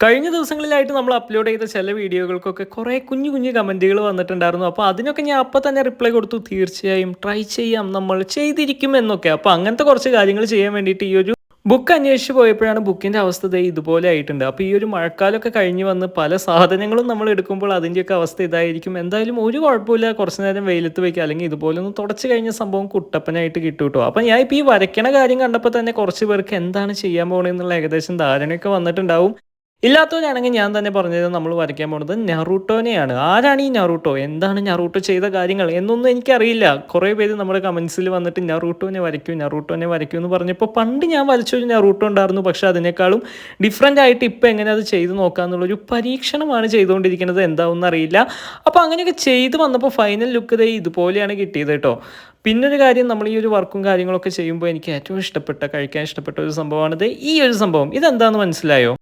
കഴിഞ്ഞ ദിവസങ്ങളിലായിട്ട് നമ്മൾ അപ്ലോഡ് ചെയ്ത ചില വീഡിയോകൾക്കൊക്കെ കുറേ കുഞ്ഞു കുഞ്ഞു കമൻറ്റുകൾ വന്നിട്ടുണ്ടായിരുന്നു. അപ്പോൾ അതിനൊക്കെ ഞാൻ അപ്പോൾ തന്നെ റിപ്ലൈ കൊടുത്തു. തീർച്ചയായും ട്രൈ ചെയ്യാം, നമ്മൾ ചെയ്തിരിക്കും എന്നൊക്കെ. അപ്പോൾ അങ്ങനത്തെ കുറച്ച് കാര്യങ്ങൾ ചെയ്യാൻ വേണ്ടിയിട്ട് ഈ ഒരു ബുക്ക് അന്വേഷിച്ച് പോയപ്പോഴാണ് ബുക്കിൻ്റെ അവസ്ഥ ദേ ഇതുപോലെ ആയിട്ടുണ്ട്. അപ്പോൾ ഈ ഒരു മഴക്കാലമൊക്കെ കഴിഞ്ഞ് വന്ന് പല സാധനങ്ങളും നമ്മൾ എടുക്കുമ്പോൾ അതിൻ്റെയൊക്കെ അവസ്ഥ ഇതായിരിക്കും. എന്തായാലും ഒരു കുഴപ്പമില്ല, കുറച്ച് നേരം വെയിലത്ത് വയ്ക്കുക, അല്ലെങ്കിൽ ഇതുപോലെ ഒന്ന് തുടച്ച് കഴിഞ്ഞ സംഭവം കുട്ടപ്പനായിട്ട് കിട്ടും കേട്ടോ. അപ്പോൾ ഞാൻ ഇപ്പോൾ ഈ വരയ്ക്കണ കാര്യം കണ്ടപ്പോൾ തന്നെ കുറച്ച് പേർക്ക് എന്താണ് ചെയ്യാൻ പോകണമെന്നുള്ള ഏകദേശം ധാരണയൊക്കെ വന്നിട്ടുണ്ടാവും. ഇല്ലാത്തവരാണെങ്കിൽ ഞാൻ തന്നെ പറഞ്ഞത് നമ്മൾ വരയ്ക്കാൻ പോകുന്നത് നറൂട്ടോനെയാണ്. ആരാണ് ഈ നറൂട്ടോ? എന്താണ് നറൂട്ടോ ചെയ്ത കാര്യങ്ങൾ എന്നൊന്നും എനിക്കറിയില്ല. കുറേ പേര് നമ്മുടെ കമൻസിൽ വന്നിട്ട് നറൂട്ടോനെ വരയ്ക്കൂ എന്ന് പറഞ്ഞപ്പോൾ പണ്ട് ഞാൻ വരച്ചൊരു നറൂട്ടോ ഉണ്ടായിരുന്നു. പക്ഷേ അതിനേക്കാളും ഡിഫറൻ്റ് ആയിട്ട് ഇപ്പോൾ എങ്ങനെ അത് ചെയ്ത് നോക്കാമെന്നുള്ളൊരു പരീക്ഷണമാണ് ചെയ്തുകൊണ്ടിരിക്കുന്നത്. എന്താവുമെന്ന് അറിയില്ല. അപ്പോൾ അങ്ങനെയൊക്കെ ചെയ്ത് വന്നപ്പോൾ ഫൈനൽ ലുക്ക് ദേ ഇതുപോലെയാണ് കിട്ടിയത് കേട്ടോ. പിന്നൊരു കാര്യം, നമ്മൾ ഈ ഒരു വർക്കും കാര്യങ്ങളൊക്കെ ചെയ്യുമ്പോൾ എനിക്ക് ഏറ്റവും ഇഷ്ടപ്പെട്ട, കഴിക്കാൻ ഇഷ്ടപ്പെട്ട ഒരു സംഭവമാണിത്. ഈ ഒരു സംഭവം ഇതെന്താണെന്ന് മനസ്സിലായോ?